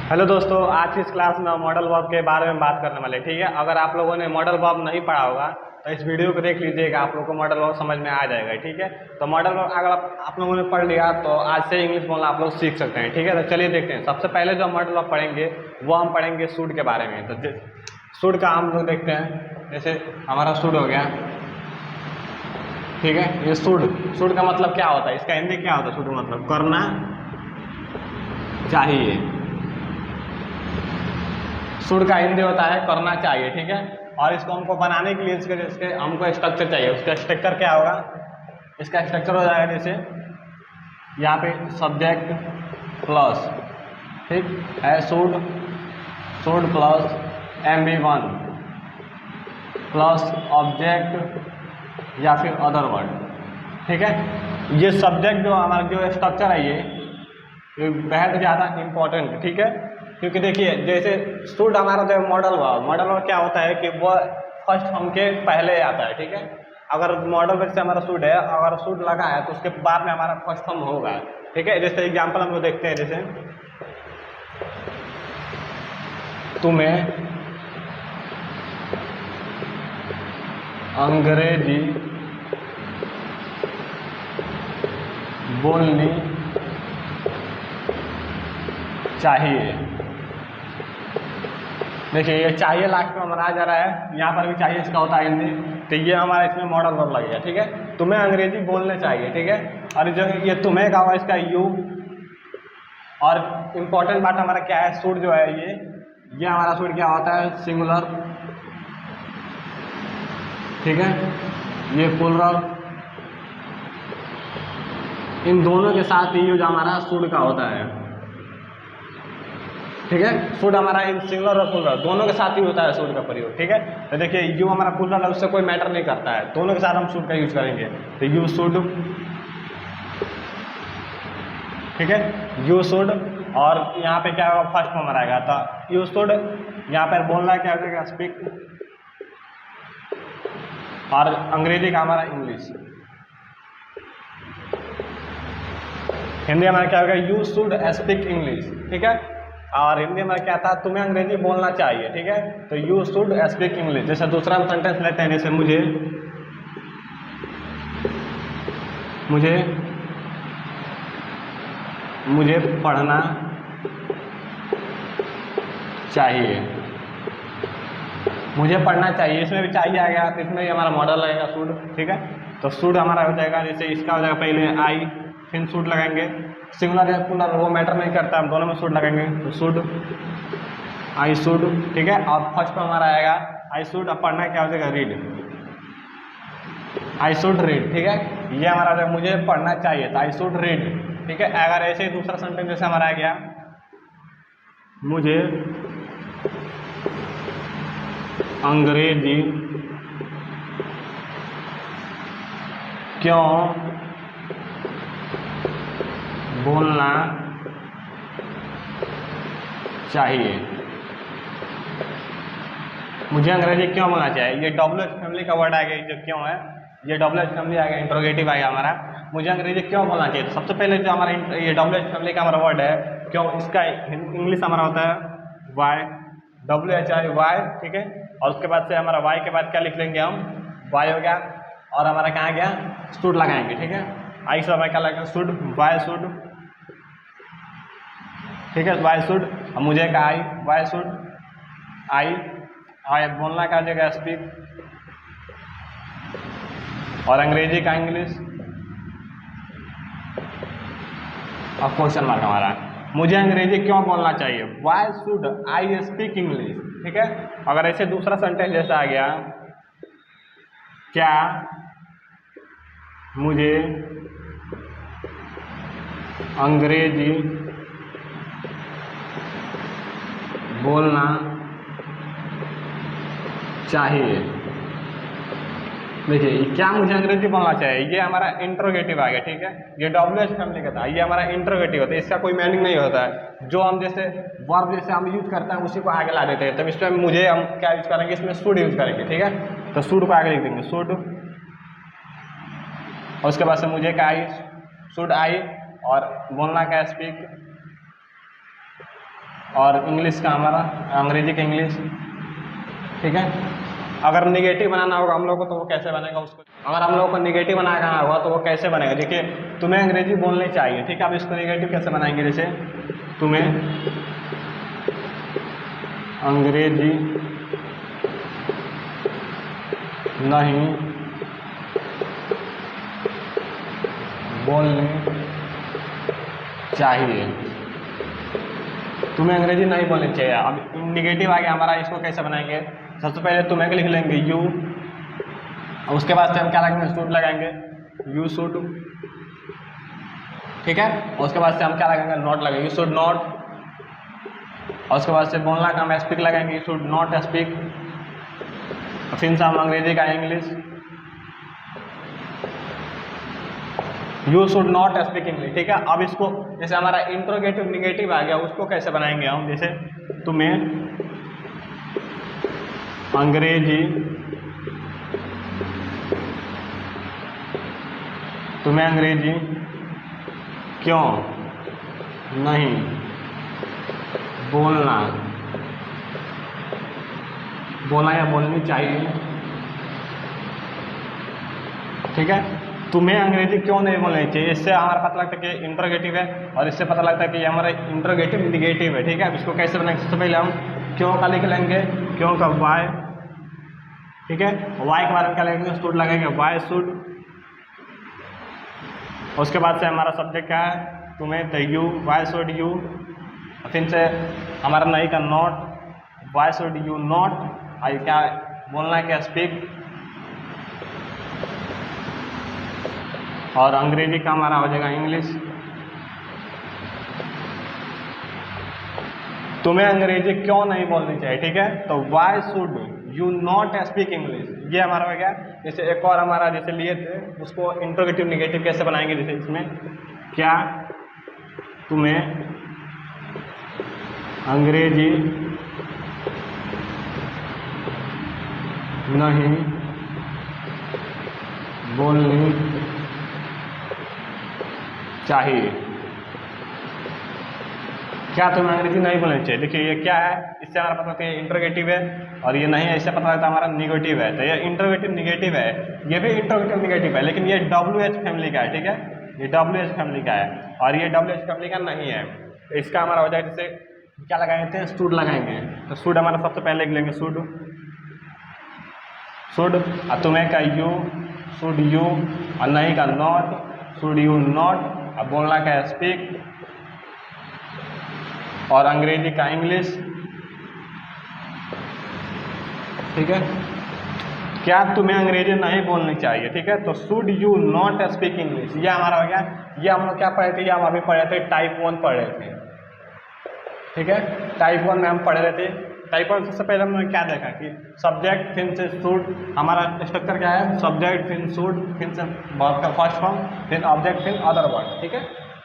Hello दोस्तों, आज की इस क्लास में हम मॉडल वर्ब के बारे में बात करने वाले हैं। ठीक है, अगर आप लोगों ने मॉडल वर्ब नहीं पढ़ा होगा तो इस वीडियो को देख लीजिएगा, आप लोगों को मॉडल वर्ब समझ में आ जाएगा। ठीक है, तो मॉडल वर्ब अगर आप लोगों ने पढ़ लिया तो आज से इंग्लिश बोलना आप लोग सीख सकते हैं। ठीक है, तो चलिए देखते हैं। सबसे पहले जो मॉडल वर्ब पढ़ेंगे वो हम पढ़ेंगे सूट के बारे में। तो सूट का हम लोग देखते हैं, जैसे हमारा सूट हो गया। ठीक है, ये सूट का मतलब क्या होता है, इसका हिंदी क्या होता है? सूट का मतलब करना चाहिए। सूट का हिंदी होता है करना चाहिए। ठीक है, और इसको हमको बनाने के लिए इसके हमको स्ट्रक्चर चाहिए। उसका स्ट्रक्चर क्या होगा? इसका स्ट्रक्चर हो जाएगा जैसे यहाँ पे सब्जेक्ट प्लस, ठीक है, suit plus MB1 plus object या फिर अदर वर्ड। ठीक है, ये सब्जेक्ट जो हमारा जो स्ट्रक्चर है ये बेहद ज़्यादा इम्पोर्टेंट। ठीक है, क्योंकि देखिए जैसे सूट हमारा जो मॉडल वर्ब क्या होता है कि वो फर्स्ट फॉर्म के पहले आता है। ठीक है, अगर मॉडल वर्ब से हमारा सूट है, अगर सूट लगा है तो उसके बाद में हमारा फर्स्ट फॉर्म होगा। ठीक है, जैसे एग्जांपल हम लोग देखते हैं, जैसे तुम्हें अंग्रेजी बोलनी चाहिए। देखिए ये चाहिए लास्ट में हमारा आ जा रहा है, यहाँ पर भी चाहिए इसका होता है हिंदी, तो ये हमारा इसमें मॉडल वर्ब लगेगा। ठीक है, तुम्हें अंग्रेजी बोलने चाहिए। ठीक है, और जो ये तुम्हें का हुआ इसका यू, और इम्पोर्टेंट बात हमारा क्या है, सूट जो है ये हमारा सूट क्या होता है? सिंगुलर। ठीक है, ये प्लुरल। इन दोनों के साथ ही यूज हमारा सूट का होता है। ठीक है, सूट हमारा इन सिंगुलर और प्लुरल दोनों के साथ ही होता है सूट का प्रयोग। ठीक है, तो देखिए यू हमारा प्लुरल है, उससे कोई मैटर नहीं करता है, दोनों के साथ हम सूट का यूज करेंगे। तो यू शुड, ठीक है, यू शुड, और यहाँ पे क्या होगा? फर्स्ट फॉर्म आएगा, तो यू शुड यहाँ पर बोलना क्या हो जाएगा? स्पीक, और अंग्रेजी का हमारा इंग्लिश। हिंदी हमारा क्या होगा? You should speak English. ठीक है, और हिंदी में क्या था? तुम्हें अंग्रेजी बोलना चाहिए। ठीक है, तो यू शुड स्पीक इंग्लिश। जैसे दूसरा हम सेंटेंस लेते हैं, जैसे मुझे पढ़ना चाहिए। मुझे पढ़ना चाहिए, इसमें भी चाहिए आ गया, तो इसमें भी हमारा मॉडल आएगा सूट। ठीक है, तो सूट हमारा हो जाएगा, जैसे इसका हो जाएगा पहले आई, फिर सूट लगाएंगे। सिंगुलर या प्लुरल वो मैटर नहीं करता, हम दोनों में सूट लगाएंगे। तो सूट, आई शुड। ठीक है, और फर्स्ट में हमारा आएगा आई शुड, अब पढ़ना क्या हो जाएगा? Read, I should read. ठीक है, ये हमारा जो मुझे पढ़ना चाहिए, तो आई शुड रीड। ठीक है, अगर ऐसे ही दूसरा सेंटेंस जैसे हमारा आ गया, मुझे अंग्रेजी क्यों बोलना चाहिए? मुझे अंग्रेजी क्यों बोलना चाहिए, ये WH फैमिली का वर्ड आएगा। जो क्यों है, ये WH फैमिली आएगा, इंट्रोगेटिव आएगा हमारा। मुझे अंग्रेजी क्यों बोलना चाहिए, तो सबसे पहले जो हमारा ये WH फैमिली का हमारा वर्ड है क्यों, इसका इंग्लिश हमारा होता है वाई, WHY। ठीक है, और उसके बाद से हमारा वाई के बाद क्या लिख लेंगे हम? वाई हो गया, और हमारा कहाँ गया? शुड लगाएंगे। ठीक है, आई से हमारा क्या लगेगा? Should, why should. ठीक है, वाई शुड, और मुझे का आई, वाई शुड आई, और बोलना का जगह स्पीक, और अंग्रेजी का इंग्लिश, और क्वेश्चन मार्क हमारा मुझे अंग्रेजी क्यों बोलना चाहिए? Why should I speak English. ठीक है, अगर ऐसे दूसरा सेंटेंस जैसा आ गया, क्या मुझे अंग्रेजी बोलना चाहिए। देखिए क्या मुझे अंग्रेजी बोलना चाहिए, ये हमारा इंट्रोगेटिव आ गया। ठीक है, ये WH फैमिली का था, ये हमारा इंट्रोगेटिव होता है, इसका कोई मीनिंग नहीं होता है। जो हम जैसे वर्ब जैसे हम यूज करते हैं उसी को आगे ला देते हैं। तब इसमें मुझे हम क्या यूज करेंगे? इसमें शुड यूज करेंगे। ठीक है, तो शुड को आगे लिख देंगे, शुड, और उसके बाद से मुझे का आई, शुड आई, और बोलना का स्पीक, और इंग्लिश का हमारा अंग्रेजी का इंग्लिश, ठीक है। अगर निगेटिव बनाना होगा हम लोग को तो वो कैसे बनेगा उसको, अगर हम लोग को निगेटिव बनाना होगा तो वो कैसे बनेगा, देखिए तुम्हें अंग्रेजी बोलनी चाहिए, ठीक है। अब इसको निगेटिव कैसे बनाएंगे, जैसे तुम्हें अंग्रेजी नहीं बोलनी चाहिए, तुम्हें अंग्रेजी नहीं बोलनी चाहिए। अब निगेटिव आ गया हमारा, इसको कैसे बनाएंगे, सबसे पहले तुम्हें लिख लेंगे यू, उसके बाद से हम क्या लगाएंगे, शुड लगाएंगे, यू शुड, ठीक है। और उसके बाद से हम क्या लगाएंगे, नॉट लगाएंगे, यू शुड नॉट, और उसके बाद से बोलना का हम स्पीक लगाएंगे, यू शुड नॉट स्पीक, फिर से हम अंग्रेजी का English, you should not speak English, ठीक है। अब इसको जैसे हमारा इंट्रोगेटिव निगेटिव आ गया, उसको कैसे बनाएंगे हम, जैसे तुम्हें अंग्रेजी क्यों नहीं बोलना या बोलनी चाहिए, ठीक है। तुम्हें अंग्रेजी क्यों नहीं बोलनी चाहिए, इससे हमारा पता लगता है कि इंट्रोगेटिव है, और इससे पता लगता है कि ये हमारा इंट्रोगेटिव निगेटिव है, ठीक है। अब इसको कैसे बनाएंगे, सबसे पहले हम क्यों का लिख लेंगे, क्यों का वाई, ठीक है। वाई के बारे में क्या लगेंगे, शुड लगेंगे, वाई शुड, उसके बाद से हमारा सब्जेक्ट क्या है, तुम्हें the you, why should you, फिर से हमारा नहीं का not, why should you not, और क्या बोलना है, क्या स्पीक, और अंग्रेजी का हमारा हो जाएगा इंग्लिश, तुम्हें अंग्रेजी क्यों नहीं बोलनी चाहिए, ठीक है। तो why should you not speak English, ये हमारा हो गया। जैसे एक और हमारा जैसे लिए थे, उसको इंट्रोगेटिव निगेटिव कैसे बनाएंगे, जैसे इसमें क्या तुम्हें अंग्रेजी नहीं बोलनी चाहिए, क्या तुम्हें अंग्रेजी नहीं बोलनी चाहिए, देखिए ये क्या है, इससे हमारा पता लगता है इंट्रोगेटिव है, और ये नहीं है, इससे पता लगता है हमारा निगेटिव है। तो ये इंट्रोगेटिव निगेटिव है, ये भी इंट्रोगेटिव निगेटिव है, लेकिन ये WH फैमिली का है, ठीक है। ये WH फैमिली का है, और ये WH फैमिली का नहीं है। इसका हमारा हो जाएगा, जैसे क्या लगाएंगे थे, शुड लगाएंगे, तो शुड हमारा सबसे पहले लिख लेंगे, शुड, और तुम्हें का यू, शुड यू, और नहीं का नॉट, शुड यू नॉट, और बोलना का स्पीक, और अंग्रेजी का इंग्लिश, ठीक है। क्या तुम्हें अंग्रेजी नहीं बोलनी चाहिए, ठीक है। तो should you not speak English, ये हमारा हो गया। ये हम लोग क्या पढ़े थे, ये हम अभी पढ़े थे, टाइप 1 पढ़ रहे थे, ठीक है। टाइप 1 में हम पढ़ रहे थे। टाइप 1 सबसे पहले हमने क्या देखा कि सब्जेक्ट फिर से शुड, हमारा स्ट्रक्चर क्या है, सब्जेक्ट फिर शुड, फिर से वर्ब का फर्स्ट फॉर्म, फिर ऑब्जेक्ट, फिर अदर वर्ड, ठीक है।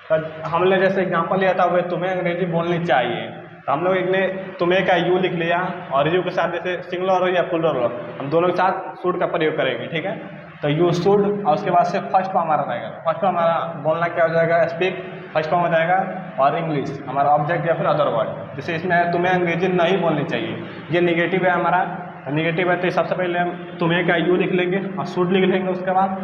तो हमने जैसे एग्जांपल लिया था, वो तुम्हें अंग्रेजी बोलनी चाहिए, तो हम लोग एक ने तुम्हें का यू लिख लिया, और यू के साथ जैसे सिंगुलर हो या प्लूरल हो, हम दोनों के साथ शुड का प्रयोग करेंगे, ठीक है। तो यू शुड, और उसके बाद से फर्स्ट फॉर्म हमारा रहेगा, फर्स्ट फॉर्म हमारा बोलना क्या हो जाएगा, स्पीक, फर्स्ट फॉर्म हो जाएगा, और इंग्लिश हमारा ऑब्जेक्ट या फिर अदर वर्ड। जैसे इसमें तुम्हें अंग्रेजी नहीं बोलनी चाहिए, ये निगेटिव है हमारा, निगेटिव है, तो सबसे पहले हम तुम्हें का यू लिख लेंगे और शुड लिख लेंगे, उसके बाद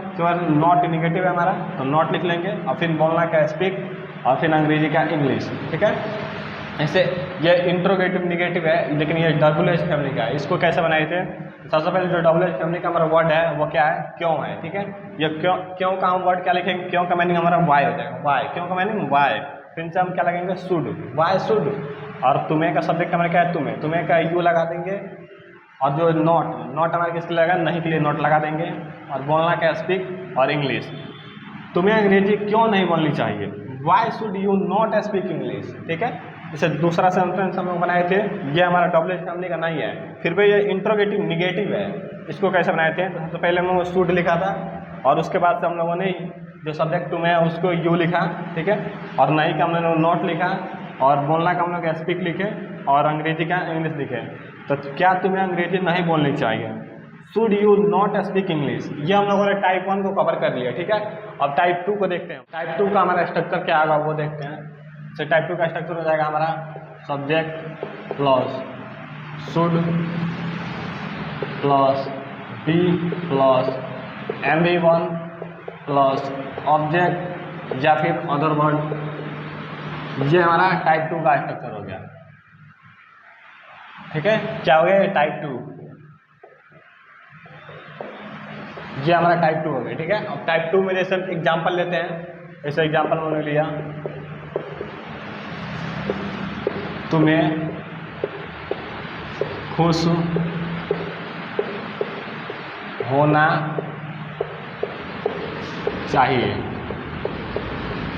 नॉट निगेटिव है हमारा, तो नॉट लिख लेंगे, और फिर बोलना का स्पीक, और फिर अंग्रेजी का इंग्लिश, ठीक है। ऐसे ये इंट्रोगेटिव निगेटिव है, लेकिन ये WH फैमिली का है। इसको कैसे बनाए थे, सबसे पहले जो WH फैमिली का हमारा वर्ड है वो क्या है, क्यों है, ठीक है। ये क्यों का हम वर्ड क्या लिखेंगे, क्यों का मीनिंग हमारा वाई हो जाएगा, वाई, क्यों का मीनिंग वाई, फिर से हम क्या लगेंगे, शुड, वाई शुड, और तुम्हें का सब्जेक्ट हमारा क्या है, तुम्हें का यू लगा देंगे, और जो नॉट हमारे किसके लगेगा, नहीं के लिए नॉट लगा देंगे, और बोलना क्या, स्पीक, और इंग्लिश, तुम्हें अंग्रेजी क्यों नहीं बोलनी चाहिए, why should you not speak English, ठीक है। इसे दूसरा सेंटेंस हम लोग बनाए थे, ये हमारा WH फैमिली का नहीं है, फिर भी ये इंट्रोगेटिव निगेटिव है। इसको कैसे बनाए थे, तो सबसे पहले हम लोगों ने शुड लिखा था, और उसके बाद से हम लोगों ने जो सब्जेक्ट तुम्हें है उसको यू लिखा, ठीक है, और नहीं का हम लोग नॉट लिखा, और बोलना का हम लोग स्पीक लिखे, और अंग्रेजी का इंग्लिश लिखे। तो क्या तुम्हें अंग्रेजी नहीं बोलनी चाहिए, should you not speak English, ये हम लोगों ने टाइप 1 को कवर कर लिया, ठीक है। अब टाइप 2 को देखते हैं, टाइप 2 का हमारा स्ट्रक्चर क्या होगा वो देखते हैं। तो टाइप 2 का स्ट्रक्चर हो जाएगा हमारा subject plus should plus be plus MV1 plus object या फिर अदर वर्ड। ये हमारा टाइप 2 का स्ट्रक्चर हो गया। ठीक है, क्या हो गया टाइप 2, ये हमारा टाइप 2 हो गया। ठीक है, अब टाइप 2 में जैसे एग्जांपल लेते हैं, ऐसे एग्जांपल मैंने लिया, तुम्हें खुश होना चाहिए,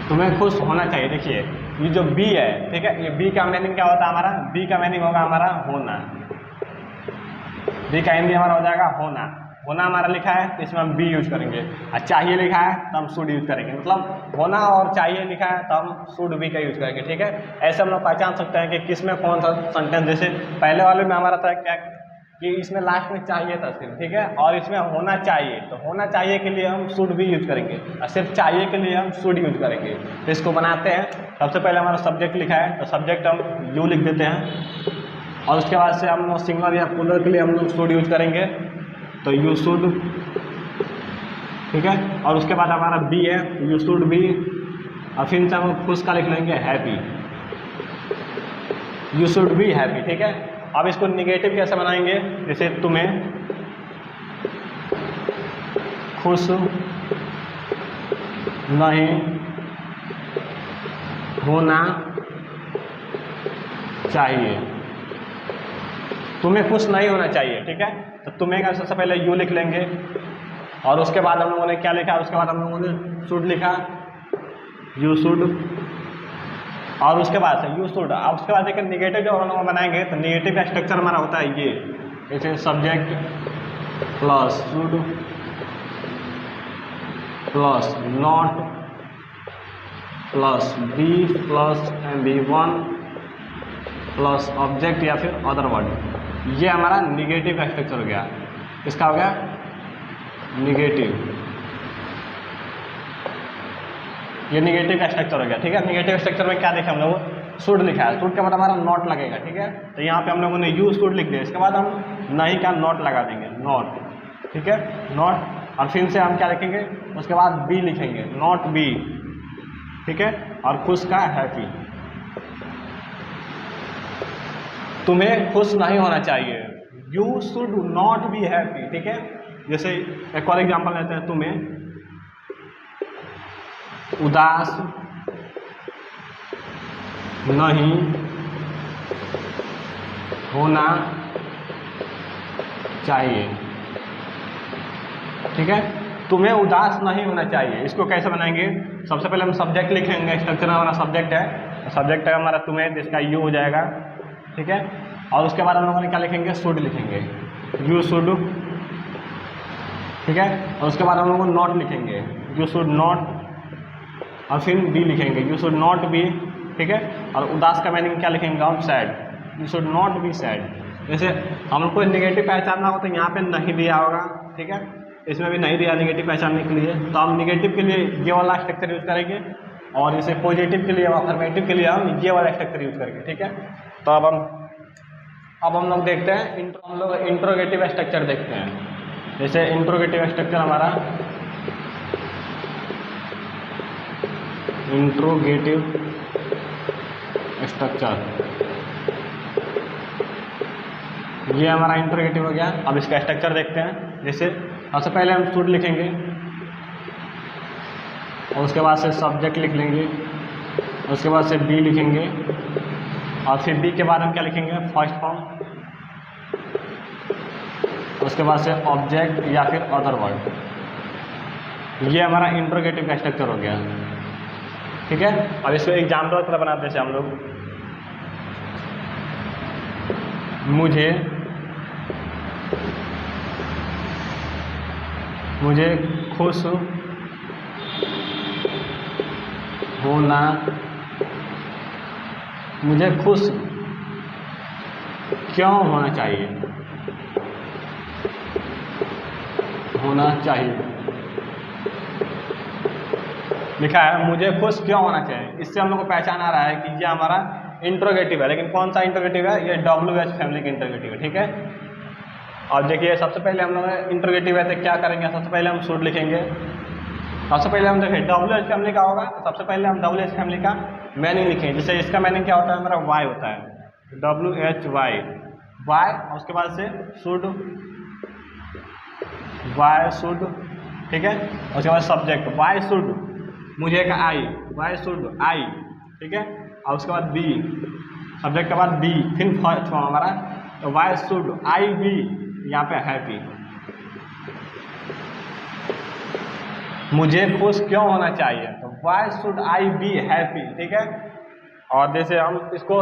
तुम्हें खुश होना चाहिए। देखिए ये जो बी है, ठीक है, ये बी का मीनिंग क्या होता है हमारा, बी का मीनिंग होगा हमारा होना, बी का हिंदी हमारा हो जाएगा होना। होना हमारा लिखा है तो इसमें हम बी यूज करेंगे, और चाहिए लिखा है तो हम शुड यूज करेंगे। मतलब होना और चाहिए लिखा है तो हम शुड बी का यूज करेंगे। ठीक है, ऐसे हम लोग पहचान सकते हैं कि किस में कौन सा सेंटेंस। जैसे पहले वाले में हमारा था क्या कि इसमें लास्ट में चाहिए था सिर्फ, ठीक है, और इसमें होना चाहिए, तो होना चाहिए के लिए हम शुड भी यूज करेंगे, और सिर्फ चाहिए के लिए हम शुड यूज करेंगे। तो इसको बनाते हैं। सबसे पहले हमारा सब्जेक्ट लिखा है तो सब्जेक्ट हम यू लिख देते हैं, और उसके बाद से हम लोग सिंगुलर या प्लूरल के लिए हम लोग शुड यूज करेंगे, तो यू शुड। ठीक है, और उसके बाद हमारा बी है, यू शुड बी, और फिर से हम खुश का लिख लेंगे happy, you should be happy. ठीक है, अब इसको निगेटिव कैसे बनाएंगे, जैसे तुम्हें खुश नहीं होना चाहिए, तुम्हें खुश नहीं होना चाहिए। ठीक है, तो तुम्हें का सबसे पहले यू लिख लेंगे, और उसके बाद हम लोगों ने क्या लिखा, उसके बाद हम लोगों ने शुड लिखा, यू शुड, और उसके बाद से यू शुड। अब उसके बाद देखिए निगेटिव जो हम लोग बनाएंगे तो निगेटिव का स्ट्रक्चर हमारा होता है ये, जैसे subject plus should plus not plus be plus MV1 plus object या फिर अदर वर्ड। ये हमारा निगेटिव का स्ट्रक्चर हो गया। किसका हो गया, निगेटिव, ये निगेटिव का स्ट्रक्चर हो गया। ठीक है, निगेटिव स्ट्रक्चर में क्या देखें हम लोग, शुड लिखा है, शुड के बाद हमारा नॉट लगेगा। ठीक है, तो यहाँ पे हम लोगों ने यू शुड लिख दिया, इसके बाद हम नहीं का नॉट लगा देंगे, नॉट। ठीक है, नॉट, और फिर से हम क्या लिखेंगे, उसके बाद बी लिखेंगे, नॉट बी। ठीक है, और खुश का हैप्पी, तुम्हें खुश नहीं होना चाहिए, you should not be happy. ठीक है, जैसे एक और एग्जाम्पल लेते हैं, तुम्हें उदास नहीं होना चाहिए। ठीक है, तुम्हें उदास नहीं होना चाहिए। इसको कैसे बनाएंगे, सबसे पहले हम सब्जेक्ट लिखेंगे, स्ट्रक्चर हमारा सब्जेक्ट है, सब्जेक्ट है हमारा तुम्हें, जिसका यू हो जाएगा। ठीक है, और उसके बाद हम लोगों ने क्या लिखेंगे, शुड लिखेंगे, यू शुड। ठीक है, और उसके बाद हम लोग नॉट लिखेंगे, यू शुड नॉट, और फिर बी लिखेंगे, यू शुड नॉट बी। ठीक है, और उदास का मीनिंग क्या लिखेंगे हम, sad, you should not be sad. जैसे हम लोग को नेगेटिव पहचानना हो तो यहाँ पे नहीं दिया होगा। ठीक है, इसमें भी नहीं दिया नेगेटिव पहचानने के लिए, तो हम नेगेटिव के लिए ये वाला स्ट्रक्चर यूज करेंगे, और जैसे पॉजिटिव के लिए, अफर्मेटिव के लिए हम ये वाला स्ट्रक्चर यूज करेंगे। ठीक है, तो अब हम लोग देखते हैं, हम लोग इंट्रोगेटिव स्ट्रक्चर देखते हैं। जैसे इंट्रोगेटिव स्ट्रक्चर हमारा, इंट्रोगेटिव स्ट्रक्चर, ये हमारा इंट्रोगेटिव हो गया। अब इसका स्ट्रक्चर देखते हैं। जैसे सबसे पहले हम शुड लिखेंगे, और उसके बाद से सब्जेक्ट लिख लेंगे, उसके बाद से बी लिखेंगे, और फिर बी के बाद हम क्या लिखेंगे, फर्स्ट फॉर्म, उसके बाद से ऑब्जेक्ट या फिर अदर वर्ड। ये हमारा इंट्रोगेटिव का स्ट्रक्चर हो गया। ठीक है, अब इसको एग्जाम्पल तरह बनाते हैं हम लोग, मुझे खुश होना, मुझे खुश क्यों होना चाहिए, होना चाहिए लिखा है, मुझे खुश क्यों होना चाहिए। इससे हम लोग को पहचान आ रहा है कि ये हमारा इंट्रोगेटिव है, लेकिन कौन सा इंट्रोगेटिव है? ये WH फैमिली की इंट्रोगेटिव है, ठीक है। और देखिए सबसे पहले हम लोग इंट्रोगेटिव है तो क्या करेंगे, सबसे पहले हम शुड लिखेंगे। सबसे पहले हम देखें WH फैमिली का होगा, तो सबसे पहले हम WH फैमिली का मीनिंग लिखेंगे। जैसे इसका मीनिंग क्या होता है, हमारा वाई होता है, WHY वाई, और उसके बाद से शुड, वाई शुड, ठीक है। उसके बाद सब्जेक्ट वाई शुड, मुझे का आई, वाई शुड आई, ठीक है। और उसके बाद बी, सब्जेक्ट के बाद बी, फिर फर्स्ट फॉर्म हमारा, तो वाई शुड आई बी यहाँ पे हैप्पी, मुझे खुश क्यों होना चाहिए, तो why should I be happy, ठीक है। और जैसे हम इसको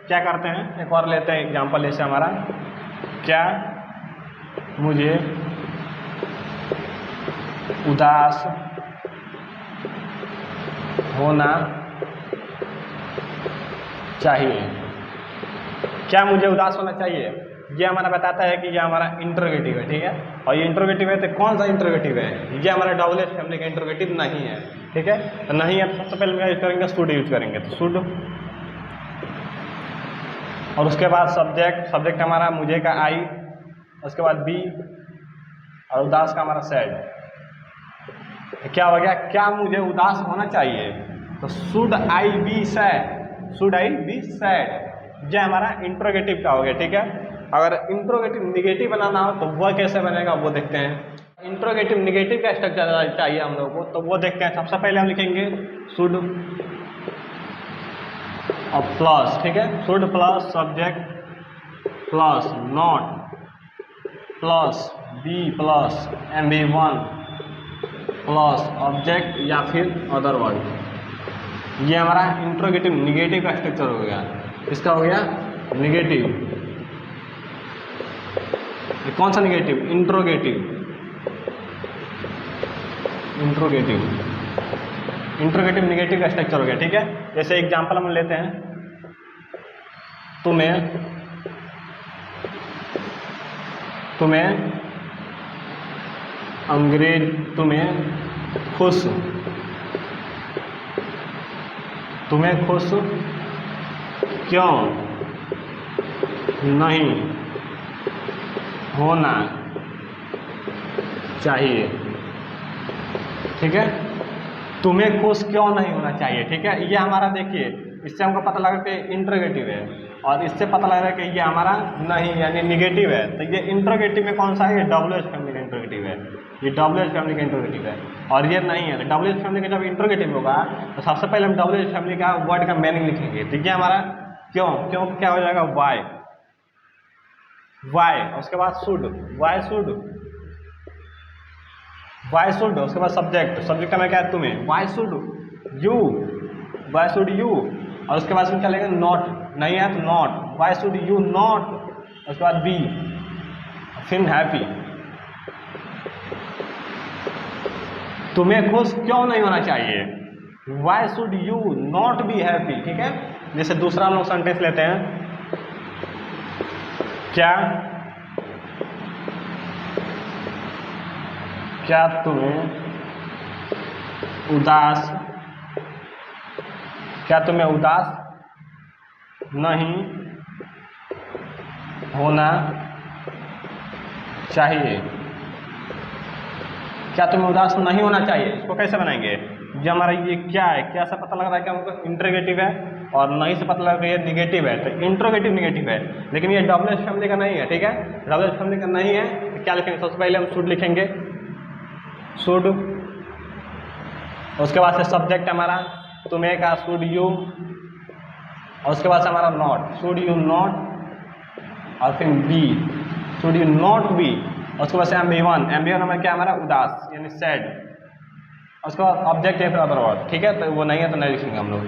क्या करते हैं, एक और लेते हैं एग्जांपल, जैसे हमारा क्या मुझे उदास होना चाहिए, क्या मुझे उदास होना चाहिए, ये हमारा बताता है कि ये हमारा इंट्रोगेटिव है, ठीक है। और ये इंट्रोगेटिव है तो कौन सा इंट्रोगेटिव है, ये हमारा WH फैमिली का इंट्रोगेटिव नहीं है, ठीक है। तो नहीं है तो सबसे पहले क्या यूज करेंगे, शुड यूज करेंगे, तो शुड। और उसके बाद सब्जेक्ट, सब्जेक्ट हमारा मुझे का आई, उसके बाद बी, और उदास का हमारा सैड। क्या हो गया, क्या मुझे उदास होना चाहिए, तो should I be sad, should I be sad, ये हमारा इंट्रोगेटिव का हो गया, ठीक है। अगर इंट्रोगेटिव निगेटिव बनाना हो तो वह कैसे बनेगा वो देखते हैं। इंट्रोगेटिव निगेटिव का स्ट्रक्चर चाहिए हम लोग को, तो वो देखते हैं। सबसे पहले हम लिखेंगे शुड और प्लस, ठीक है, should plus subject plus not plus be plus MB1 plus object या फिर अदर वर्ड। ये हमारा इंट्रोगेटिव निगेटिव का स्ट्रक्चर हो गया। इसका हो गया निगेटिव, ये कौन सा negative, interrogative, interrogative, interrogative negative का स्ट्रक्चर हो गया, ठीक है। जैसे एग्जांपल हम लेते हैं, तुम्हें अंग्रेज, तुम्हें खुश क्यों नहीं होना चाहिए, ठीक है। तुम्हें खुश क्यों नहीं होना चाहिए, ठीक है। ये हमारा देखिए, इससे हमको पता लगा कि इंट्रोगेटिव है, और इससे पता लग रहा है कि ये हमारा नहीं यानी निगेटिव है। तो ये इंट्रोगेटिव में कौन सा है, ये WH फैमिली का इंट्रोगेटिव है, ये WH फैमिली का इंट्रोगेटिव है, और ये नहीं है। तो WH फैमिली का जब इंट्रोगेटिव होगा तो सबसे पहले हम WH फैमिली का वर्ड का मीनिंग लिखेंगे। तो ये हमारा क्यों, क्यों क्या हो जाएगा, वाई, वाई, उसके बाद should, why should, why should, उसके बाद सब्जेक्ट, सब्जेक्ट में क्या है, तुम्हें, why should you, why should you, और उसके बाद क्या लेंगे, नॉट, नहीं है तो not, why should you not, उसके बाद बी, फिर हैप्पी, तुम्हें खुश क्यों नहीं होना चाहिए, why should you not be happy, ठीक है। जैसे दूसरा हम लोग सेंटेंस लेते हैं, क्या तुम्हें उदास नहीं होना चाहिए, क्या तुम्हें उदास नहीं होना चाहिए। इसको कैसे बनाएंगे, जो हमारा ये क्या है, क्या से पता लग रहा है कि हमको इंट्रोगेटिव है, और नहीं से पता लग रहा है ये निगेटिव है, तो इंट्रोगेटिव निगेटिव है, लेकिन ये WH फैमिली का नहीं है, ठीक है। WH फैमिली का नहीं है तो क्या लिखेंगे, सबसे पहले हम शुड लिखेंगे, शुड, उसके बाद से सब्जेक्ट हमारा तुम्हें का शुड यू, और उसके बाद से हमारा नॉट, शुड यू नॉट, और फिर be, should you not be, और उसके बाद से MB1, MB1 हमारा क्या, हमारा उदास यानी सैड, उसके बाद ऑब्जेक्ट है फिर अदर वर्ड, ठीक है। तो वो नहीं है तो नहीं लिखेंगे हम लोग।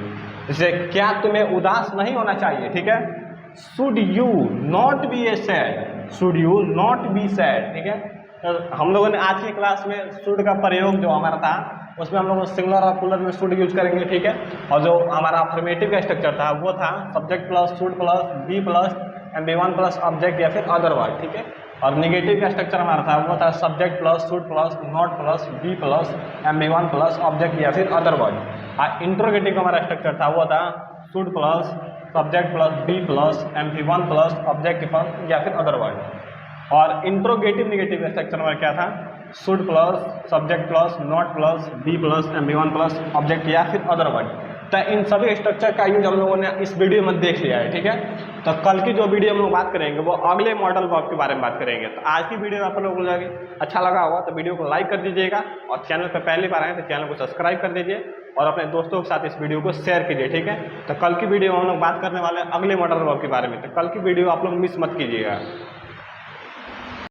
जैसे क्या तुम्हें उदास नहीं होना चाहिए, ठीक है, should you not B A sad, should you not be sad, ठीक है। तो हम लोगों ने आज की क्लास में शुड का प्रयोग जो हमारा था उसमें हम लोग सिंगुलर और प्लूरल में शुड यूज करेंगे, ठीक है। और जो हमारा अफर्मेटिव का स्ट्रक्चर था वो था subject plus should plus be plus MB1 plus object या फिर अदर वर्ड, ठीक है। और निगेटिव का स्ट्रक्चर हमारा था वो था subject plus should plus not plus be plus MB1 plus object या फिर अदर वर्ड। और इंट्रोगेटिव का हमारा स्ट्रक्चर था वो था should plus subject plus be plus MP1 plus objective या फिर अदर वर्ड। और इंट्रोगेटिव निगेटिव स्ट्रक्चर में क्या था, should plus subject plus not plus be plus MP1 plus object या फिर अदर वर्ड। तो इन सभी स्ट्रक्चर का यूज हम लोगों ने इस वीडियो में देख लिया है, ठीक है। तो कल की जो वीडियो हम लोग बात करेंगे वो अगले मॉडल वर्ब के बारे में बात करेंगे। तो आज की वीडियो में आप लोगों को अच्छा लगा होगा तो वीडियो को लाइक कर दीजिएगा, और चैनल पर पहली बार आए तो चैनल को सब्सक्राइब कर दीजिए, और अपने दोस्तों के साथ इस वीडियो को शेयर कीजिए, ठीक है। तो कल की वीडियो में हम लोग बात करने वाले हैं अगले मॉडल वर्ब के बारे में, तो कल की वीडियो आप लोग मिस मत कीजिएगा।